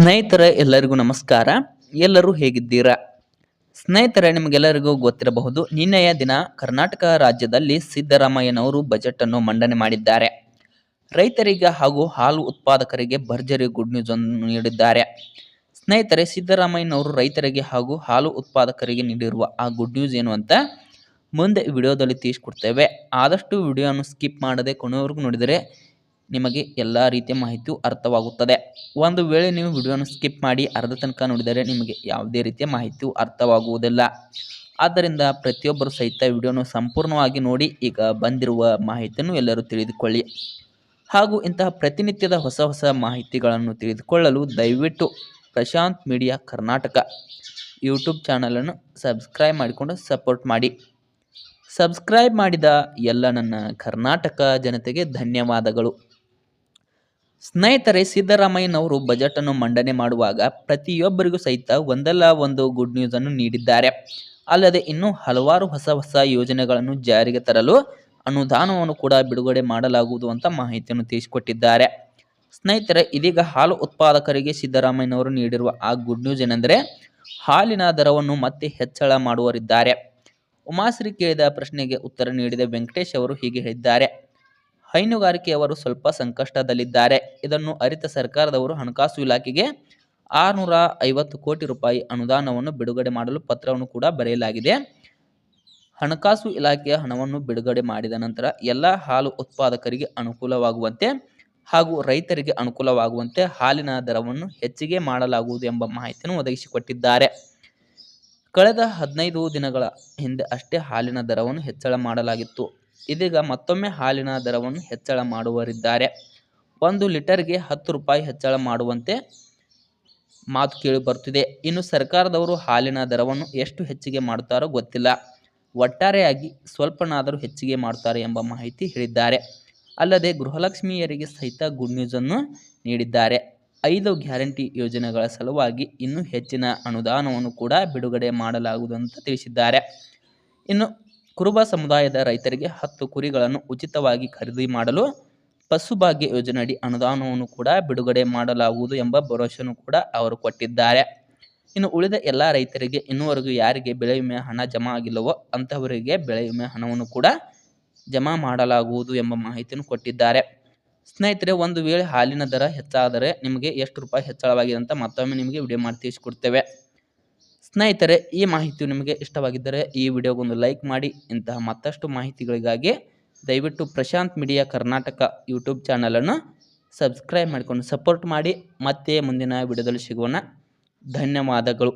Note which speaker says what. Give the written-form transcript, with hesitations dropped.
Speaker 1: ಸ್ನೇಹಿತರೆ ಎಲ್ಲರಿಗೂ ನಮಸ್ಕಾರ. ಎಲ್ಲರೂ ಹೇಗಿದ್ದೀರಾ? ಸ್ನೇಹಿತರೆ ನಿಮಗೆಲ್ಲರಿಗೂ ಗೊತ್ತಿರಬಹುದು, ನಿನ್ನೆಯ ದಿನ ಕರ್ನಾಟಕ ರಾಜ್ಯದಲ್ಲಿ ಸಿದ್ದರಾಮಯ್ಯನವರು ಬಜೆಟ್ ಅನ್ನು ಮಂಡನೆ ಮಾಡಿದ್ದಾರೆ. ರೈತರಿಗೆ ಹಾಗೂ ಹಾಲು ಉತ್ಪಾದಕರಿಗೆ ಭರ್ಜರಿ ಗುಡ್ ನ್ಯೂಸ್ ಅನ್ನು ನೀಡಿದ್ದಾರೆ. ಸ್ನೇಹಿತರೆ, ಸಿದ್ದರಾಮಯ್ಯನವರು ರೈತರಿಗೆ ಹಾಗೂ ಹಾಲು ಉತ್ಪಾದಕರಿಗೆ ನೀಡಿರುವ ಆ ಗುಡ್ ನ್ಯೂಸ್ ಏನು ಅಂತ ಮುಂದೆ ವಿಡಿಯೋದಲ್ಲಿ ತಿಳಿಸ್ಕೊಡ್ತೇವೆ. ಆದಷ್ಟು ವಿಡಿಯೋವನ್ನು ಸ್ಕಿಪ್ ಮಾಡದೆ ಕೊನೆಯವರೆಗೂ ನೋಡಿದರೆ ನಿಮಗೆ ಎಲ್ಲ ರೀತಿಯ ಮಾಹಿತಿಯು ಅರ್ಥವಾಗುತ್ತದೆ. ಒಂದು ವೇಳೆ ನೀವು ವಿಡಿಯೋನ ಸ್ಕಿಪ್ ಮಾಡಿ ಅರ್ಧ ತನಕ ನೋಡಿದರೆ ನಿಮಗೆ ಯಾವುದೇ ರೀತಿಯ ಮಾಹಿತಿಯು ಅರ್ಥವಾಗುವುದಿಲ್ಲ. ಆದ್ದರಿಂದ ಪ್ರತಿಯೊಬ್ಬರು ಸಹಿತ ವಿಡಿಯೋನ ಸಂಪೂರ್ಣವಾಗಿ ನೋಡಿ ಈಗ ಬಂದಿರುವ ಮಾಹಿತಿಯನ್ನು ಎಲ್ಲರೂ ತಿಳಿದುಕೊಳ್ಳಿ. ಹಾಗೂ ಇಂತಹ ಪ್ರತಿನಿತ್ಯದ ಹೊಸ ಹೊಸ ಮಾಹಿತಿಗಳನ್ನು ತಿಳಿದುಕೊಳ್ಳಲು ದಯವಿಟ್ಟು ಪ್ರಶಾಂತ್ ಮೀಡಿಯಾ ಕರ್ನಾಟಕ ಯೂಟ್ಯೂಬ್ ಚಾನಲನ್ನು ಸಬ್ಸ್ಕ್ರೈಬ್ ಮಾಡಿಕೊಂಡು ಸಪೋರ್ಟ್ ಮಾಡಿ. ಸಬ್ಸ್ಕ್ರೈಬ್ ಮಾಡಿದ ಎಲ್ಲ ನನ್ನ ಕರ್ನಾಟಕ ಜನತೆಗೆ ಧನ್ಯವಾದಗಳು. ಸ್ನೇಹಿತರೆ, ಸಿದ್ದರಾಮಯ್ಯನವರು ಬಜೆಟ್ ಅನ್ನು ಮಂಡನೆ ಮಾಡುವಾಗ ಪ್ರತಿಯೊಬ್ಬರಿಗೂ ಸಹಿತ ಒಂದಲ್ಲ ಒಂದು ಗುಡ್ ನ್ಯೂಸ್ ಅನ್ನು ನೀಡಿದ್ದಾರೆ. ಅಲ್ಲದೆ ಇನ್ನೂ ಹಲವಾರು ಹೊಸ ಹೊಸ ಯೋಜನೆಗಳನ್ನು ಜಾರಿಗೆ ತರಲು ಅನುದಾನವನ್ನು ಕೂಡ ಬಿಡುಗಡೆ ಮಾಡಲಾಗುವುದು ಅಂತ ಮಾಹಿತಿಯನ್ನು ತಿಳಿಸಿಕೊಟ್ಟಿದ್ದಾರೆ. ಸ್ನೇಹಿತರೆ, ಇದೀಗ ಹಾಲು ಉತ್ಪಾದಕರಿಗೆ ಸಿದ್ದರಾಮಯ್ಯನವರು ನೀಡಿರುವ ಆ ಗುಡ್ ನ್ಯೂಸ್ ಏನೆಂದರೆ ಹಾಲಿನ ದರವನ್ನು ಮತ್ತೆ ಹೆಚ್ಚಳ ಮಾಡುವರಿದ್ದಾರೆ. ಉಮಾಶ್ರೀ ಕೇಳಿದ ಪ್ರಶ್ನೆಗೆ ಉತ್ತರ ನೀಡಿದ ವೆಂಕಟೇಶ್ ಅವರು ಹೀಗೆ ಹೇಳಿದ್ದಾರೆ. ಹೈನುಗಾರಿಕೆಯವರು ಸ್ವಲ್ಪ ಸಂಕಷ್ಟದಲ್ಲಿದ್ದಾರೆ. ಇದನ್ನು ಅರಿತ ಸರ್ಕಾರದವರು ಹಣಕಾಸು ಇಲಾಖೆಗೆ 650 ಕೋಟಿ ರೂಪಾಯಿ ಅನುದಾನವನ್ನು ಬಿಡುಗಡೆ ಮಾಡಲು ಪತ್ರವನ್ನು ಕೂಡ ಬರೆಯಲಾಗಿದೆ. ಹಣಕಾಸು ಇಲಾಖೆಯ ಹಣವನ್ನು ಬಿಡುಗಡೆ ಮಾಡಿದ ನಂತರ ಎಲ್ಲ ಹಾಲು ಉತ್ಪಾದಕರಿಗೆ ಅನುಕೂಲವಾಗುವಂತೆ ಹಾಗೂ ರೈತರಿಗೆ ಅನುಕೂಲವಾಗುವಂತೆ ಹಾಲಿನ ದರವನ್ನು ಹೆಚ್ಚಿಗೆ ಮಾಡಲಾಗುವುದು ಎಂಬ ಮಾಹಿತಿಯನ್ನು ಒದಗಿಸಿಕೊಟ್ಟಿದ್ದಾರೆ. ಕಳೆದ 15 ದಿನಗಳ ಹಿಂದೆ ಅಷ್ಟೇ ಹಾಲಿನ ದರವನ್ನು ಹೆಚ್ಚಳ ಮಾಡಲಾಗಿತ್ತು. ಇದೀಗ ಮತ್ತೊಮ್ಮೆ ಹಾಲಿನ ದರವನ್ನು ಹೆಚ್ಚಳ ಮಾಡುವರಿದ್ದಾರೆ. 1 ಲೀಟರ್ಗೆ 10 ರೂಪಾಯಿ ಹೆಚ್ಚಳ ಮಾಡುವಂತೆ ಮಾತು ಕೇಳಿ ಬರುತ್ತಿದೆ. ಇನ್ನು ಸರ್ಕಾರದವರು ಹಾಲಿನ ದರವನ್ನು ಎಷ್ಟು ಹೆಚ್ಚಿಗೆ ಮಾಡುತ್ತಾರೋ ಗೊತ್ತಿಲ್ಲ. ಒಟ್ಟಾರೆಯಾಗಿ ಸ್ವಲ್ಪನಾದರೂ ಹೆಚ್ಚಿಗೆ ಮಾಡುತ್ತಾರೆ ಎಂಬ ಮಾಹಿತಿ ಹೇಳಿದ್ದಾರೆ. ಅಲ್ಲದೆ ಗೃಹಲಕ್ಷ್ಮಿಯರಿಗೆ ಸಹಿತ ಗುಡ್ ನ್ಯೂಸ್ ಅನ್ನು ನೀಡಿದ್ದಾರೆ. 5 ಗ್ಯಾರಂಟಿ ಯೋಜನೆಗಳ ಸಲುವಾಗಿ ಇನ್ನೂ ಹೆಚ್ಚಿನ ಅನುದಾನವನ್ನು ಕೂಡ ಬಿಡುಗಡೆ ಮಾಡಲಾಗುವುದು ಅಂತ ತಿಳಿಸಿದ್ದಾರೆ. ಇನ್ನು ಕುರುಬ ಸಮುದಾಯದ ರೈತರಿಗೆ 10 ಕುರಿಗಳನ್ನು ಉಚಿತವಾಗಿ ಖರೀದಿ ಮಾಡಲು ಪಶುಭಾಗ್ಯ ಯೋಜನೆಯಡಿ ಅನುದಾನವನ್ನು ಕೂಡ ಬಿಡುಗಡೆ ಮಾಡಲಾಗುವುದು ಎಂಬ ಭರವಸೆಯನ್ನು ಕೂಡ ಅವರು ಕೊಟ್ಟಿದ್ದಾರೆ. ಇನ್ನು ಉಳಿದ ಎಲ್ಲ ರೈತರಿಗೆ ಇನ್ನೂವರೆಗೂ ಯಾರಿಗೆ ಬೆಳೆ ವಿಮೆ ಹಣ ಜಮಾ ಆಗಿಲ್ಲವೋ ಅಂತಹವರಿಗೆ ಬೆಳೆ ವಿಮೆ ಹಣವನ್ನು ಕೂಡ ಜಮಾ ಮಾಡಲಾಗುವುದು ಎಂಬ ಮಾಹಿತಿಯನ್ನು ಕೊಟ್ಟಿದ್ದಾರೆ. ಸ್ನೇಹಿತರೆ, ಒಂದು ವೇಳೆ ಹಾಲಿನ ದರ ಹೆಚ್ಚಾದರೆ ನಿಮಗೆ ಎಷ್ಟು ರೂಪಾಯಿ ಹೆಚ್ಚಳವಾಗಿದೆ ಅಂತ ಮತ್ತೊಮ್ಮೆ ನಿಮಗೆ ವಿಡಿಯೋ ಮಾಡಿ ತಿಳಿಸಿಕೊಡ್ತೇವೆ. ಸ್ನೇಹಿತರೆ, ಈ ಮಾಹಿತಿಯು ನಿಮಗೆ ಇಷ್ಟವಾಗಿದ್ದರೆ ಈ ವಿಡಿಯೋಗೊಂದು ಲೈಕ್ ಮಾಡಿ. ಇಂತಹ ಮತ್ತಷ್ಟು ಮಾಹಿತಿಗಳಿಗಾಗಿ ದಯವಿಟ್ಟು ಪ್ರಶಾಂತ್ ಮೀಡಿಯಾ ಕರ್ನಾಟಕ ಯೂಟ್ಯೂಬ್ ಚಾನಲನ್ನು ಸಬ್ಸ್ಕ್ರೈಬ್ ಮಾಡಿಕೊಂಡು ಸಪೋರ್ಟ್ ಮಾಡಿ. ಮತ್ತೆ ಮುಂದಿನ ವಿಡಿಯೋದಲ್ಲಿ ಸಿಗೋಣ. ಧನ್ಯವಾದಗಳು.